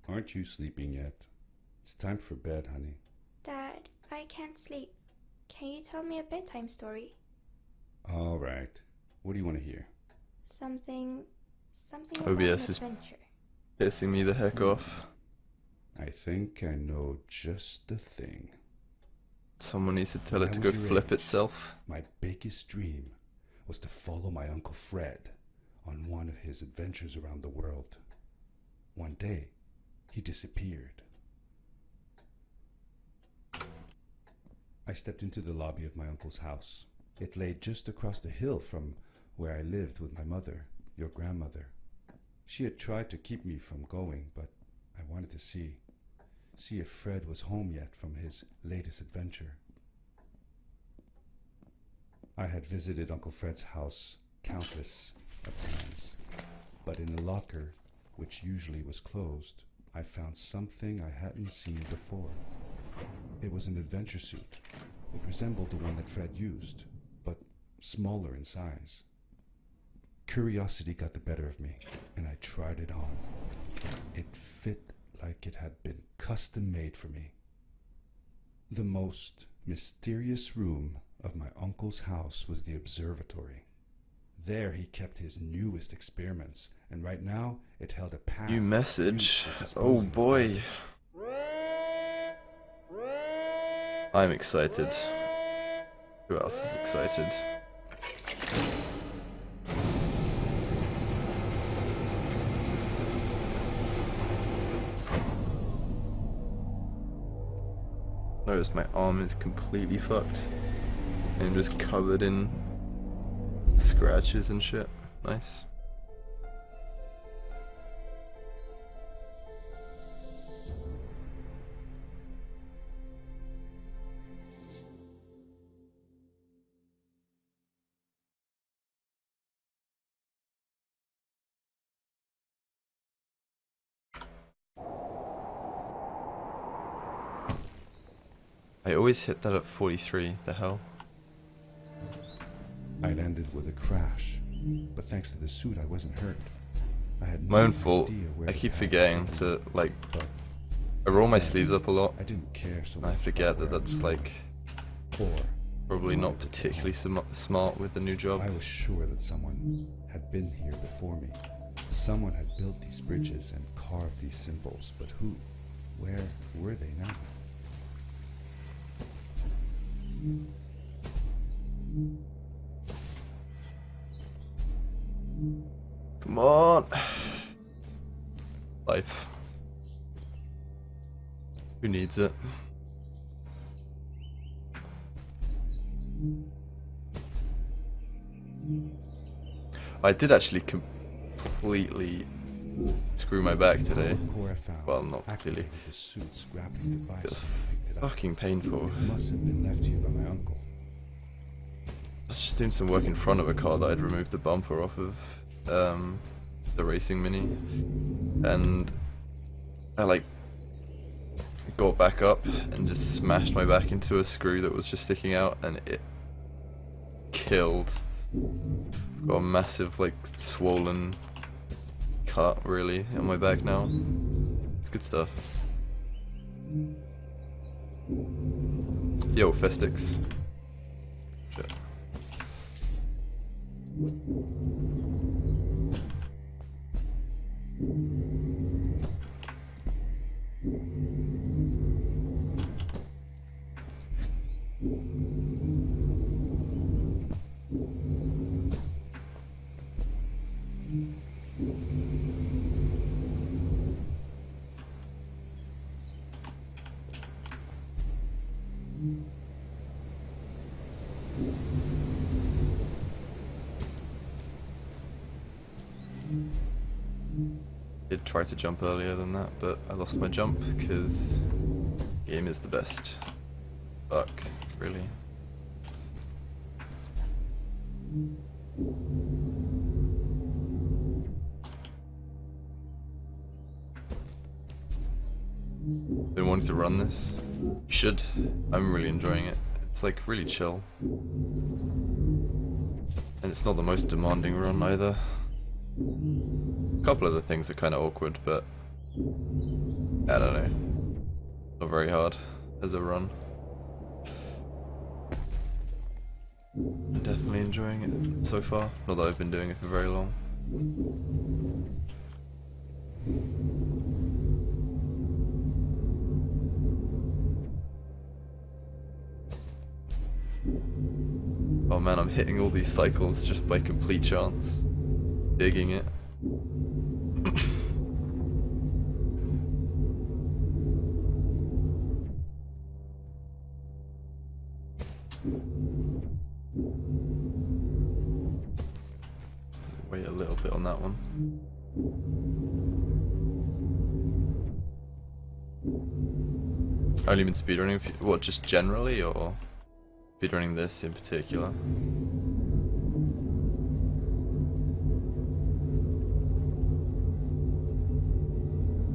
Aren't you sleeping yet? It's time for bed, honey. Dad, I can't sleep. Can you tell me a bedtime story? All right. What do you want to hear? Something about OBS an is adventure. pissing me the heck off. I think I know just the thing. Someone needs to tell it to When I go was your flip age, itself. My biggest dream was to follow my Uncle Fred on one of his adventures around the world. One day, he disappeared. I stepped into the lobby of my uncle's house. It lay just across the hill from where I lived with my mother, your grandmother. She had tried to keep me from going, but I wanted to see if Fred was home yet from his latest adventure. I had visited Uncle Fred's house countless of times, but in the locker, which usually was closed, I found something I hadn't seen before. It was an adventure suit. It resembled the one that Fred used, but smaller in size. Curiosity got the better of me, and I tried it on. It fit like it had been custom made for me. The most mysterious room of my uncle's house was the observatory. There he kept his newest experiments, and right now it held a pan. New message. Oh boy. I'm excited. Who else is excited? Notice my arm is completely fucked. I'm just covered in scratches and shit. Nice. I always hit that at 43, the hell? I landed with a crash, but thanks to the suit I wasn't hurt. I had My no own fault. idea where I the keep path forgetting led, to, like, but I roll my sleeves up a lot. I didn't care so And I much forget about that where that's, like, or probably not particularly smart with the new job. I was sure that someone had been here before me. Someone had built these bridges and carved these symbols, but who? Where were they now? Come on! Life. Who needs it? I did actually completely screw my back today. Core I found Well, not completely. activated the suit's grappling device It was when I picked it up. fucking painful. It must have been left here by my uncle. I was just doing some work in front of a car that I'd removed the bumper off of the racing mini, and I like got back up and just smashed my back into a screw that was just sticking out, and it killed. Got a massive like swollen cut really on my back now. It's good stuff. Yo, Festix. Shit. Did try to jump earlier than that, but I lost my jump because game is the best. Fuck, really. Been wanting to run this. You should. I'm really enjoying it. It's like really chill. And it's not the most demanding run either. A couple of the things are kind of awkward, but I don't know. Not very hard as a run. I'm definitely enjoying it so far. Not that I've been doing it for very long. Oh man, I'm hitting all these cycles just by complete chance. Digging it. Wait a little bit on that one. Only been speedrunning, what, just generally, or speedrunning this in particular?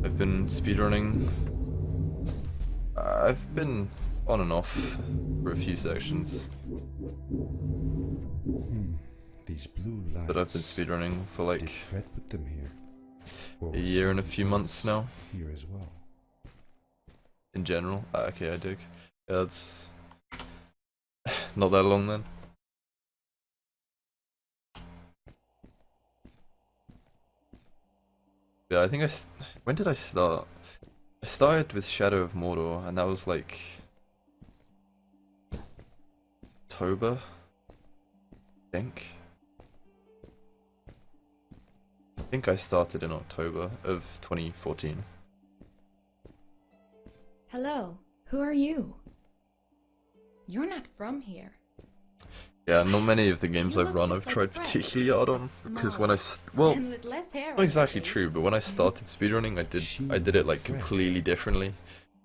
I've been speedrunning. I've been on and off for a few sections. These blue lights. But I've been speedrunning for like Did Fred put them here? Or a was year and a something few months else now. Here as well. In general. Okay, I dig. Yeah, that's not that long then. Yeah, I think when did I start? I started with Shadow of Mordor, and that was like October, I think. I think I started in October of 2014. Hello, who are you? You're not from here. Yeah, not many of the games You I've look run just I've like tried Fred, particularly hard on, because when I well, and with less hair not on exactly your face. true, but when I started speedrunning, I did it like Fred. completely differently.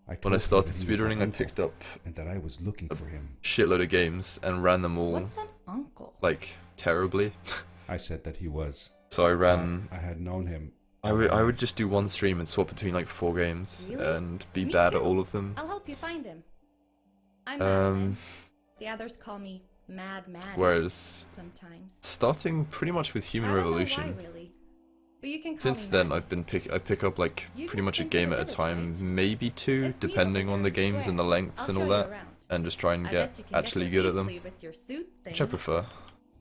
I When I told started Fred he was my speedrunning, I uncle, picked up and that I was looking for him. shitload of games and ran them all What's an uncle? like terribly. I said that he was. So I ran. I had known him. I would just do one stream and swap between like 4 games Really? and be Me bad too. at all of them. I'll help you find him. I'm Um, Madeline. The others call me Mad Maddie Whereas sometimes. starting pretty much with Human I don't Revolution, know why, really. But you can call since me then Maddie. I've been I pick up like You've pretty much a been to game the at a village, time, right? maybe 2, Let's meet depending over on there the in games and the square. lengths I'll and show all you that, around. and just try and I get bet you can actually there good at them, easily with your suit thing. which I prefer.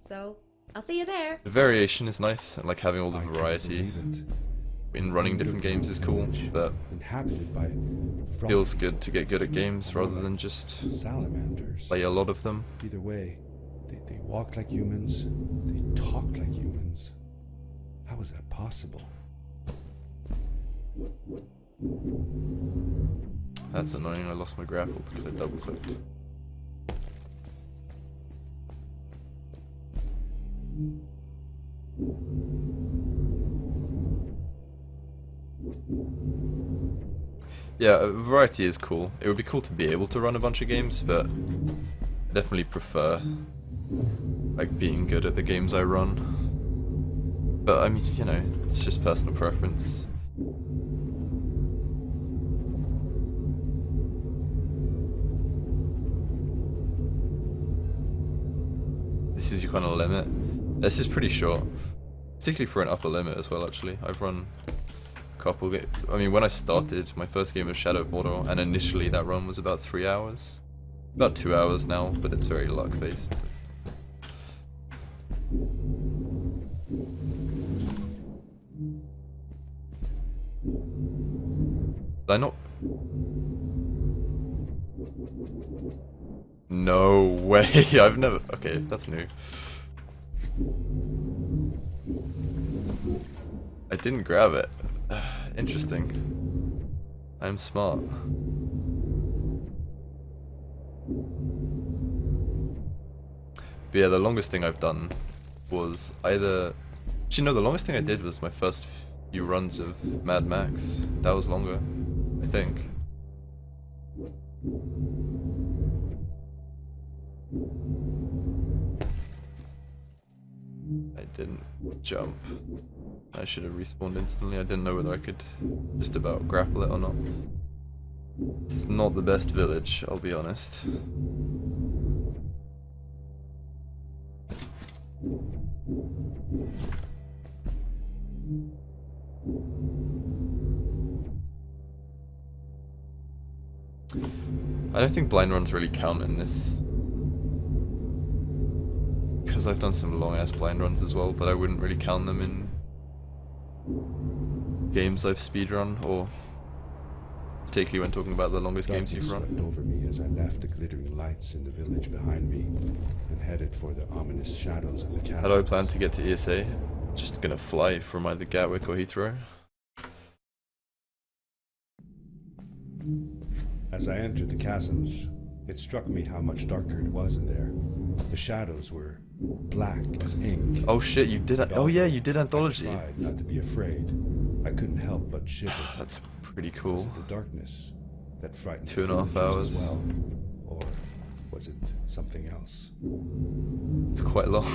So, I'll see you there. The variation is nice, and like having all the I can't variety believe it. in running different games is cool, but Inhabited by feels good to get good at games rather than just salamanders. play a lot of them. Either way, they walk like humans. They talk like humans. How is that possible? That's annoying, I lost my grapple because I double clicked. Yeah, variety is cool. It would be cool to be able to run a bunch of games, but I definitely prefer like being good at the games I run. But I mean, you know, it's just personal preference. This is your kind of limit. This is pretty short, particularly for an upper limit as well. Actually, I've run a couple. I mean, when I started, my first game was Shadow of Mordor, and initially that run was about 3 hours, about 2 hours now, but it's very luck based. Did I not? No way, I've never... Okay, that's new. I didn't grab it. Interesting. I'm smart. But yeah, the longest thing I've done was either... Actually, no, the longest thing I did was my first few runs of Mad Max. That was longer, I think. I didn't jump. I should have respawned instantly. I didn't know whether I could just about grapple it or not. This is not the best village, I'll be honest. I don't think blind runs really count in this. Because I've done some long ass blind runs as well, but I wouldn't really count them in games I've speedrun, or particularly when talking about the longest games you've Darkness run. swept over me as I left the glittering lights in the village behind me and headed for the ominous shadows of the castle. How do I plan to get to ESA? Just gonna fly from either Gatwick or Heathrow. As I entered the chasms, it struck me how much darker it was in there. The shadows were black as ink. Oh shit, you did. Oh yeah, you did Anthology. I tried not to be afraid. I couldn't help but shiver. That's pretty Was cool. it the darkness that frightened 2.5 villagers hours. as well? Or was it something else? It's quite long.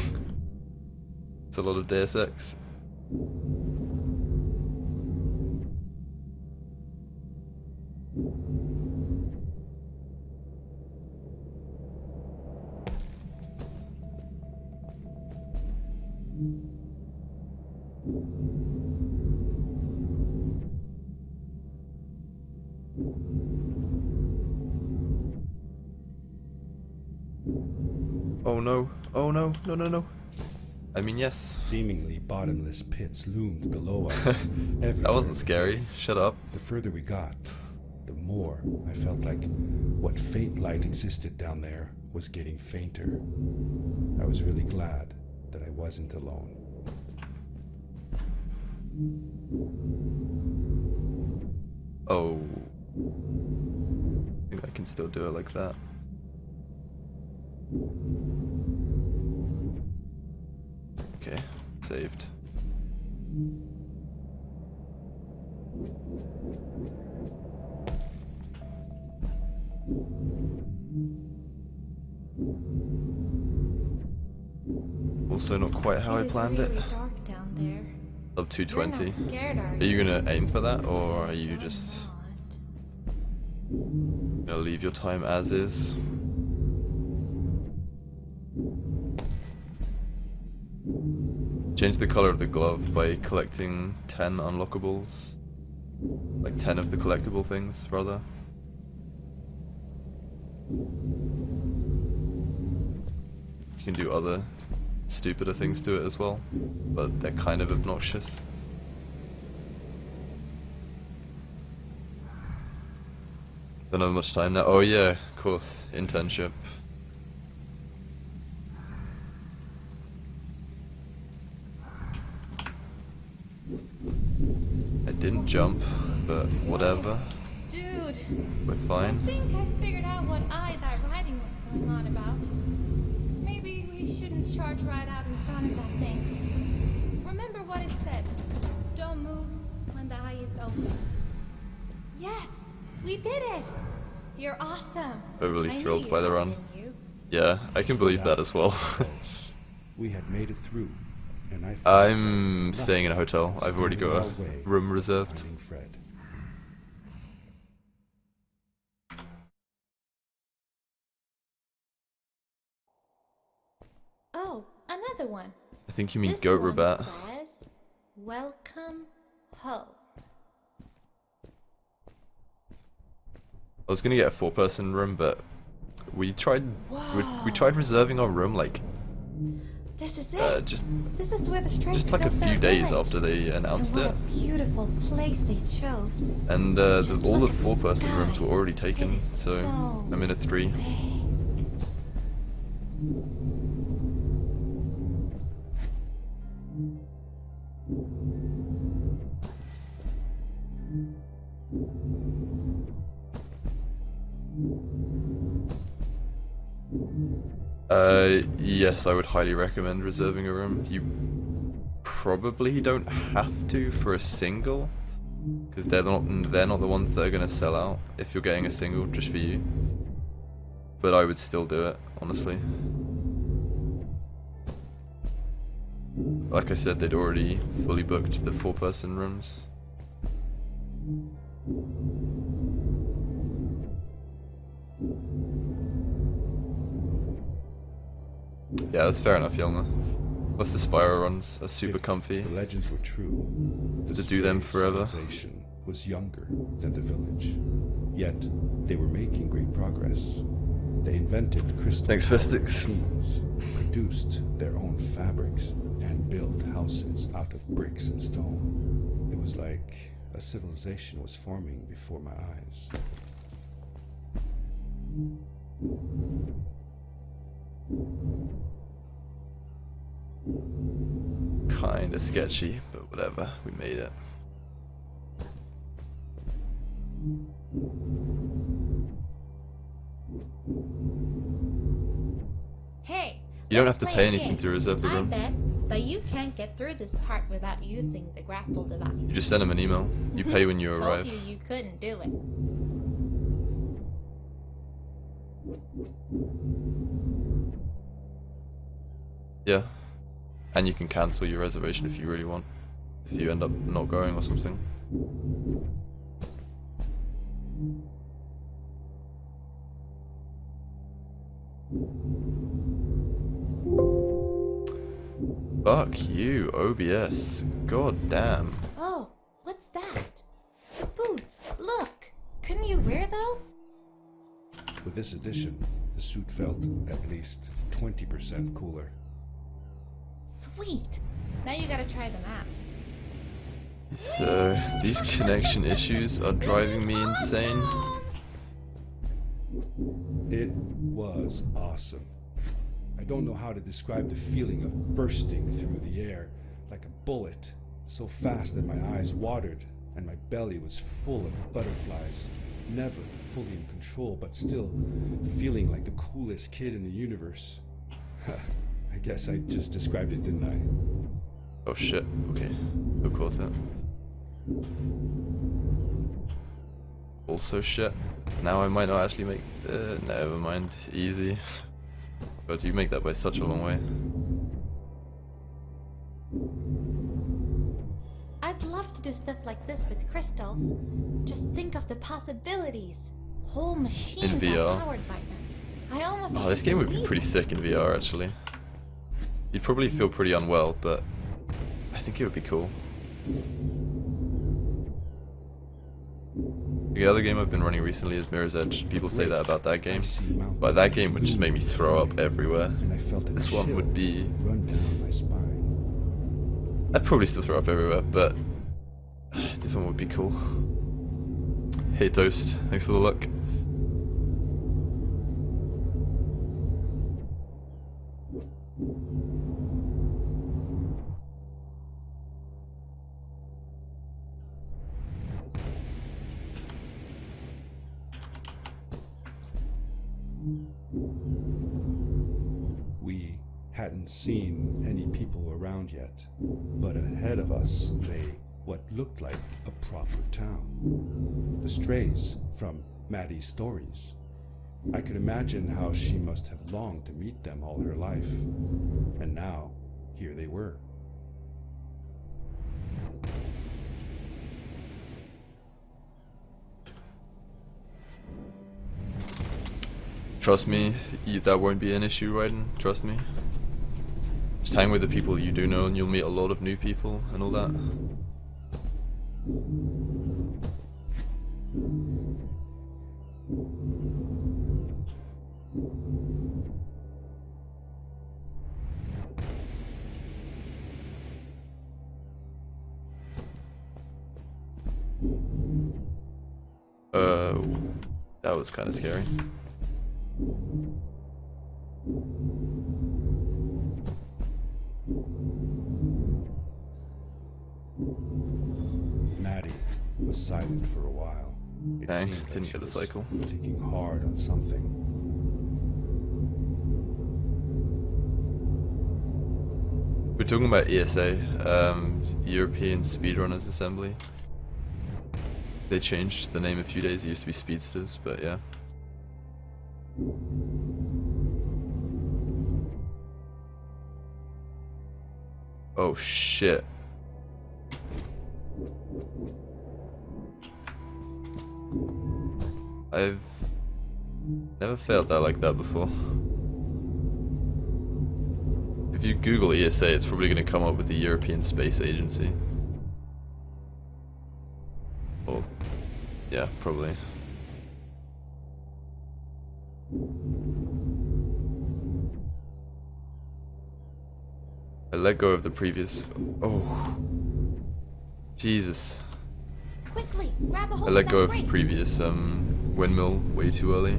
It's a lot of Deus Ex. Oh no, oh no, no, no, no. I mean, yes. Seemingly bottomless pits loomed below us. Everywhere. That wasn't scary. Shut up. The further we got, the more I felt like what faint light existed down there was getting fainter. I was really glad that I wasn't alone. Oh. I think I can still do it like that. Okay, saved. Also not quite how I planned it. It is really dark down there. Sub 220. You're not scared, are Are you gonna aim for that, or are you just not? gonna leave your time as is? Change the color of the glove by collecting 10 unlockables. Like 10 of the collectible things, rather. You can do other stupider things to it as well, but they're kind of obnoxious. Don't have much time now. Oh yeah, of course, internship. I didn't jump, but whatever. Dude, We're I fine. think I figured out what that writing was going on about. Maybe we shouldn't charge right out in front of that thing. Remember what it said. Don't move when the eye is open. Yes, we did it! You're awesome. Overly I knew thrilled you'd by the have run. it in you. Yeah, I can believe that as well. Close. We had made it through, and I felt I'm like staying in a hotel. nothing I've already stood in got our a way room of reserved. finding Fred. Oh, another one. I think you mean This goat one rabat. says, "Welcome home." I was gonna get a 4-person room, but we tried we tried reserving our room like This is it. just This is where the strays just like a built their few days village. after they announced And what it, a beautiful place they chose. and Just all the look at the 4-person sky. rooms were already It taken, is so so I'm in a 3. big. Yes, I would highly recommend reserving a room. You probably don't have to for a single, because they're not the ones that are gonna sell out if you're getting a single just for you. But I would still do it, honestly. Like I said, they'd already fully booked the 4-person rooms. Yeah, that's fair enough, Yelma. Plus the Spyro runs are super If comfy. The legends were true. The To do them stray forever. civilization was younger than the village, yet they were making great progress. They invented Thanks, crystal-powered Festix. machines, produced their own fabrics, and built houses out of bricks and stone. It was like a civilization was forming before my eyes. Kinda sketchy, but whatever, we made it. Hey! You don't let's have to play pay a anything game. to reserve the I room. bet that you can't get through this part without using the grapple device. You just send them an email. You pay when you Told arrive. you couldn't do it. Yeah. And you can cancel your reservation if you really want. If you end up not going or something. Fuck you, OBS. God damn. Oh, what's that? Boots, look! Couldn't you wear those? With this addition, the suit felt at least 20% cooler. Sweet! Now you gotta try them out. So, these connection issues are driving me insane. It was awesome. I don't know how to describe the feeling of bursting through the air like a bullet, so fast that my eyes watered and my belly was full of butterflies. Never fully in control, but still feeling like the coolest kid in the universe. I guess I just described it, didn't I? Oh shit, okay. No quarter. Also shit. Now I might not actually make... never mind. Easy. But you make that by such a long way. I'd love to do stuff like this with crystals. Just think of the possibilities. Whole machines In VR. are powered by them. I almost Oh, this can't game would be believe pretty it. sick in VR actually. You'd probably feel pretty unwell, but I think it would be cool. The other game I've been running recently is Mirror's Edge. People say that about that game, but that game would just make me throw up everywhere. And I felt a This one chill would be... run down my spine. I'd probably still throw up everywhere, but this one would be cool. Hey Toast, thanks for the luck. We hadn't seen any people around yet, but ahead of us lay what looked like a proper town. The strays from Maddie's stories. I could imagine how she must have longed to meet them all her life. And now, here they were. Trust me, that won't be an issue, Raiden. Trust me. Just hang with the people you do know and you'll meet a lot of new people and all that. That was kind of scary. Maddie was silent for a while. It Okay, seemed like didn't she get the was cycle. thinking hard on something. We're talking about ESA, European Speedrunners Assembly. They changed the name a few days. It used to be Speedsters, but yeah. Oh shit. I've never felt that like that before. If you Google ESA, it's probably going to come up with the European Space Agency. Or, yeah, probably. I let go of the previous. Oh, Jesus! Quickly, grab a hold I of let that go of the brake. previous windmill way too early.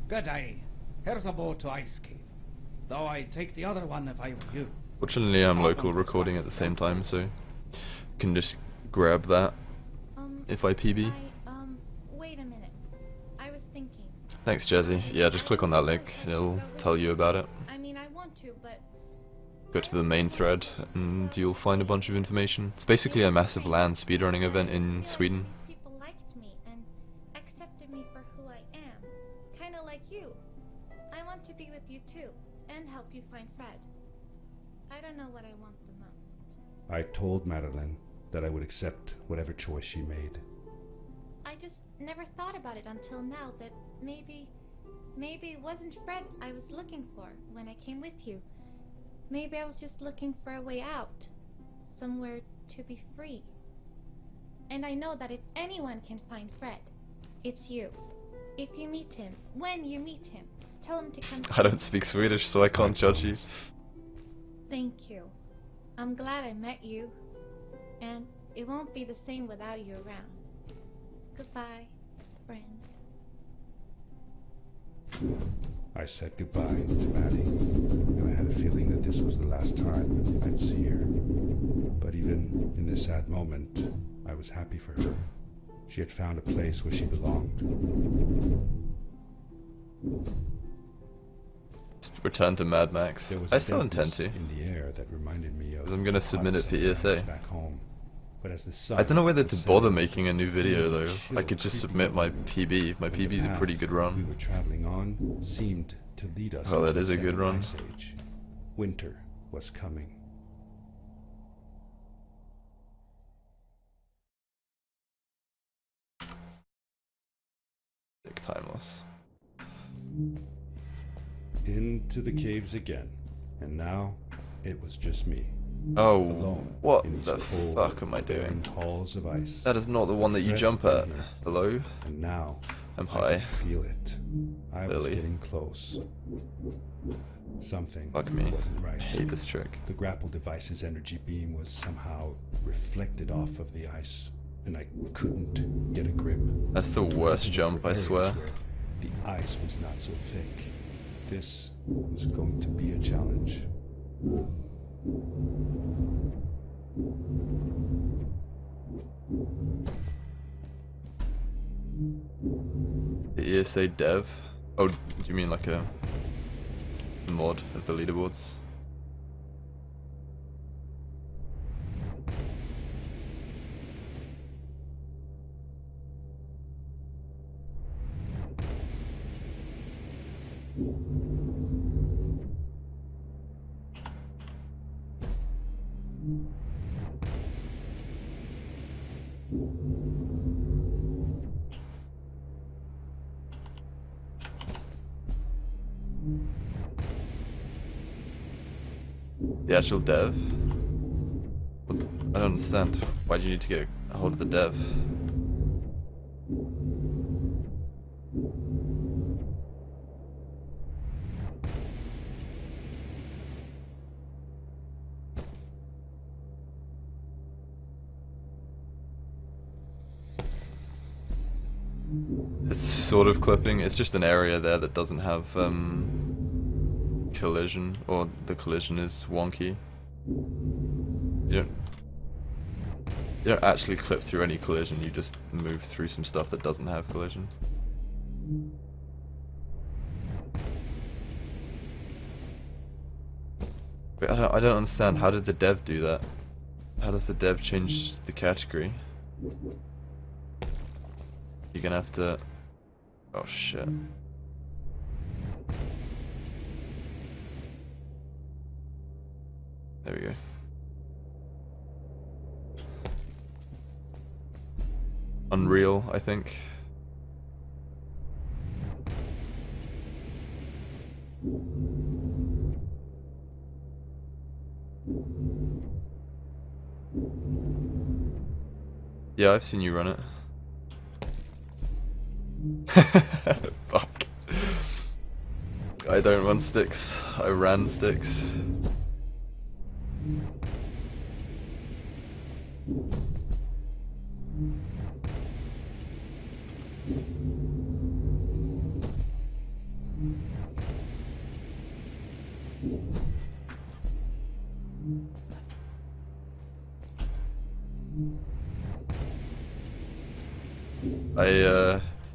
Good day. Here's a boat to Ice Cave. Though I'd take the other one if I were you. Fortunately, I'm local recording at the same time, so can just grab that if I PB. Wait a minute. I was thinking. Thanks, Jazzy. Yeah, just click on that link. It'll tell you about it. I mean, I want to, but Go to the main thread, and you'll find a bunch of information. It's basically a massive LAN speedrunning event in Sweden. these people liked me and accepted me for who I am. Kind of like you. I want to be with you too, and help you find Fred. I don't know what I want the most. I told Madeline that I would accept whatever choice she made. I just never thought about it until now that maybe it wasn't Fred I was looking for when I came with you. Maybe I was just looking for a way out. Somewhere to be free. And I know that if anyone can find Fred, it's you. If you meet him, when you meet him, tell him to come. I don't speak Swedish, so I can't judge you. Thank you. I'm glad I met you. And it won't be the same without you around. Goodbye, friend. I said goodbye to Maddie, and I had a feeling that this was the last time I'd see her. But even in this sad moment, I was happy for her. She had found a place where she belonged. Just return to Mad Max. There was I a still intend dampness to. in the air that reminded me of 'Cause I'm gonna hot submit it for summer ESA. nights back home. But as the sun I don't know whether was to setting, bother making a new video though. chill I could just creeping submit my over, PB. My and the PB's a pretty path good we run. were traveling on seemed to lead us Well, into it is the a good second run. ice age. Winter was coming. Sick timeless. Into the caves again, and now it was just me, Oh, alone. what in these the cold, fuck am I barren doing? halls of ice. That is not the one that you Fred jump had at. been here, Hello? and now I'm I high. could feel it. I was Lily. getting close. Something Fuck me. wasn't right. I hate this trick. The grapple device's energy beam was somehow reflected off of the ice, and I couldn't get a grip. That's the worst Looking jump, for I areas swear. where the ice was not so thick. This was going to be a challenge. The ESA dev? Oh, do you mean like a mod of the leaderboards? The actual dev? What? I don't understand. Why do you need to get a hold of the dev? It's sort of clipping. It's just an area there that doesn't have collision, or the collision is wonky. You don't actually clip through any collision. You just move through some stuff that doesn't have collision. Wait, I don't understand. How did the dev do that? How does the dev change the category? You're gonna have to... Oh shit. There we go. Unreal, I think. Yeah, I've seen you run it. Fuck. I don't run sticks, I ran sticks.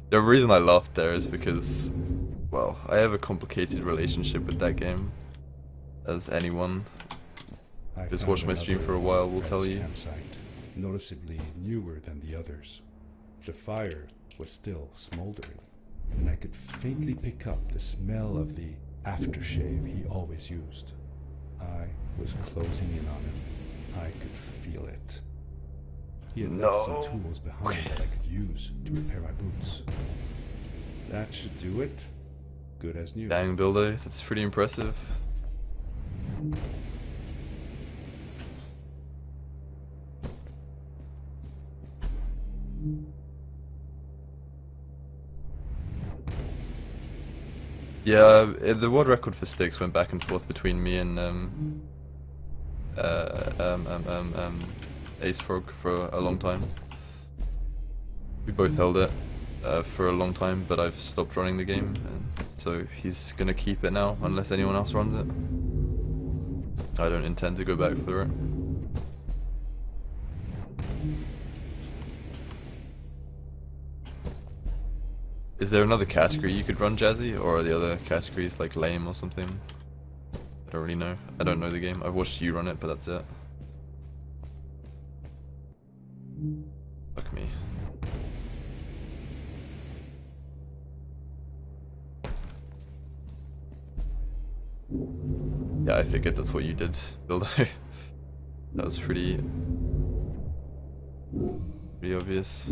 The reason I laughed there is because, well, I have a complicated relationship with that game, as anyone who's found watched my stream another for a while will Fred's tell you. campsite, noticeably newer than the others. The fire was still smoldering, and I could faintly pick up the smell of the aftershave he always used. I was closing in on him. I could feel it. He had left some tools behind that I could use to repair my boots. That should do it. Good as new. Dang, Bildo, that's pretty impressive. Yeah, the world record for sticks went back and forth between me and Ace Frog for a long time. We both held it for a long time, but I've stopped running the game, and so he's gonna keep it now unless anyone else runs it. I don't intend to go back for it. Is there another category you could run, Jazzy, or are the other categories like lame or something? I don't really know. I don't know the game. I've watched you run it, but that's it. Fuck me. Yeah, I figured that's what you did, Bildo. That was pretty obvious.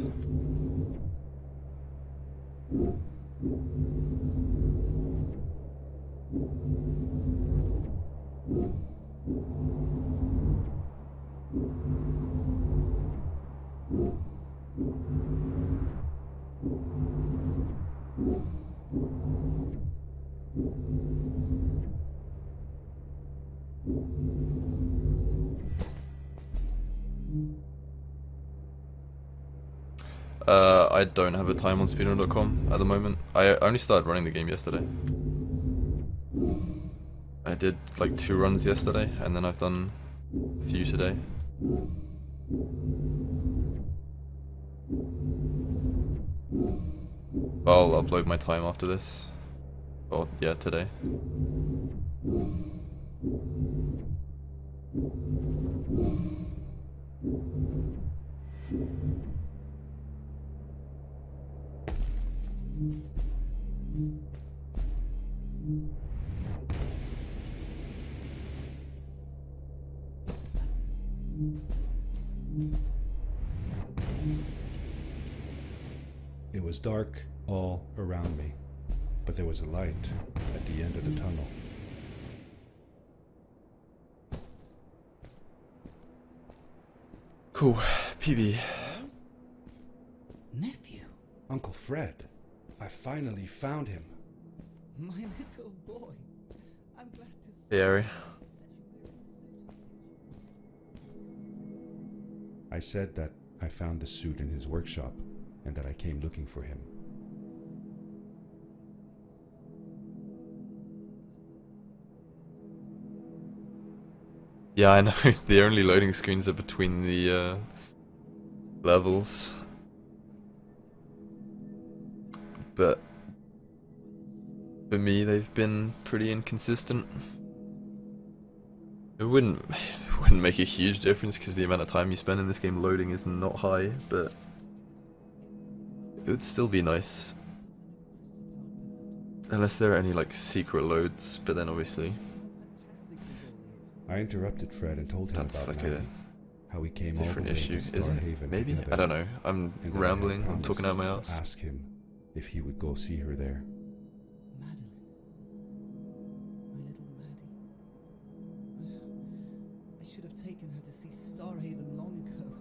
I don't have a time on speedrun.com at the moment. I only started running the game yesterday. I did like 2 runs yesterday, and then I've done a few today. I'll upload my time after this. Well, yeah, today. It was dark all around me, but there was a light at the end of the tunnel. Cool. PB. Nephew, Uncle Fred, I finally found him. my little boy. I'm glad to see Hey, Ari. I said that I found the suit in his workshop and that I came looking for him. Yeah, I know. The only loading screens are between the levels. But for me, they've been pretty inconsistent. It wouldn't make a huge difference because the amount of time you spend in this game loading is not high, but it would still be nice. Unless there are any like secret loads, but then obviously I interrupted Fred and told him That's about like a Maggie, how he came all the different way issue, to is it? Starhaven Maybe? together, I don't know. I'm and that I had rambling, I'm talking out my promised ass. to ask him if he would go see her there. Madeline. My little Maddie. I should have taken her to see Starhaven long ago.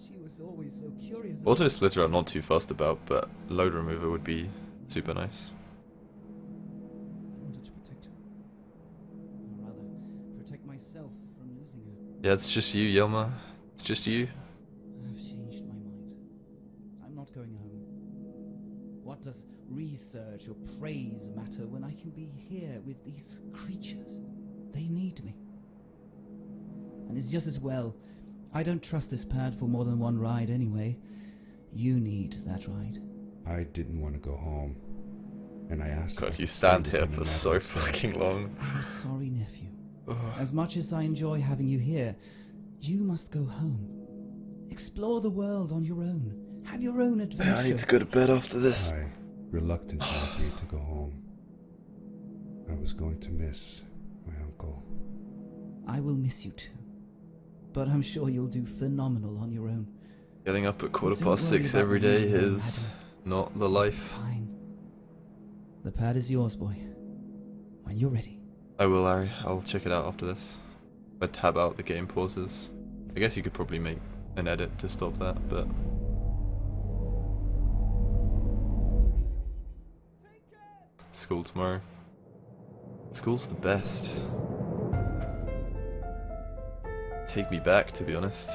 She was always so curious. Auto splitter I'm not too fussed about, but load remover would be super nice. I wanted to protect her. Or rather, protect myself from losing her. Yeah, it's just you, Yelma. It's just you. I've changed my mind. I'm not going home. What does research or praise matter when I can be here with these creatures? They need me. And it's just as well. I don't trust this pad for more than one ride anyway. You need that ride. I didn't want to go home, and I asked if I God, you could stand stay with here him for and so Madeline said, fucking long. I'm sorry, nephew. Ugh. As much as I enjoy having you here, you must go home. Explore the world on your own. Have your own adventure. I need to go to bed after this. I reluctantly agreed to go home. I was going to miss my uncle. I will miss you too. But I'm sure you'll do phenomenal on your own. Getting up at Don't worry 6:15 about every me, day Madeline. is not the life. Fine. The pad is yours, boy. When you're ready. I will, Larry. I'll check it out after this. I tab out the game pauses. I guess you could probably make an edit to stop that, but... School tomorrow. School's the best. Take me back, to be honest.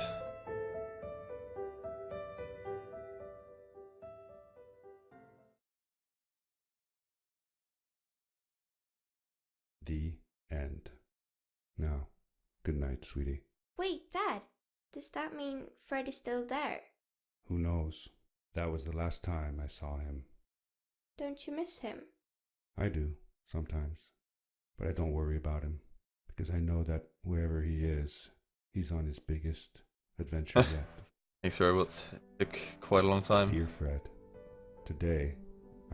The end. Now, good night, sweetie. Wait, Dad. Does that mean Fred is still there? Who knows? That was the last time I saw him. Don't you miss him? I do, sometimes. But I don't worry about him, because I know that wherever he is, he's on his biggest adventure yet. Thanks for robots. Took quite a long time. Dear Fred, today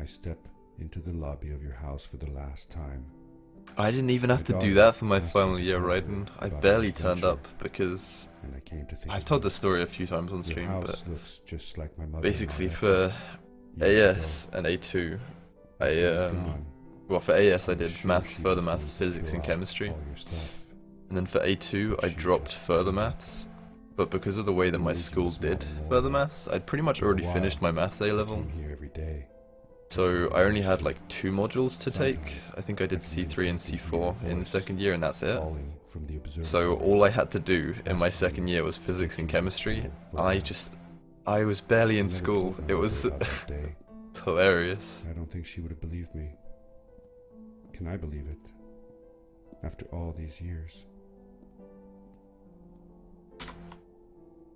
I step into the lobby of your house for the last time. I didn't even have to do that for my final year writing. I barely turned up because And I came to think I've of told you. the story a few times on Your stream, house but looks just like my mother. basically for AS and A2, well, for AS I did maths, further maths, physics and chemistry, and then for A2 I dropped further maths, but because of the way that my school did further maths, I'd pretty much already finished my maths A level, Here every day. so I only had like 2 modules to take. I think I did C3 and C4 in the second year and that's it. Falling from the observatory. So all I had to do in my second year was physics and chemistry, and I was barely in Never school. told my It mother was about that day. hilarious. I don't think she would have believed me. Can I believe it? After all these years.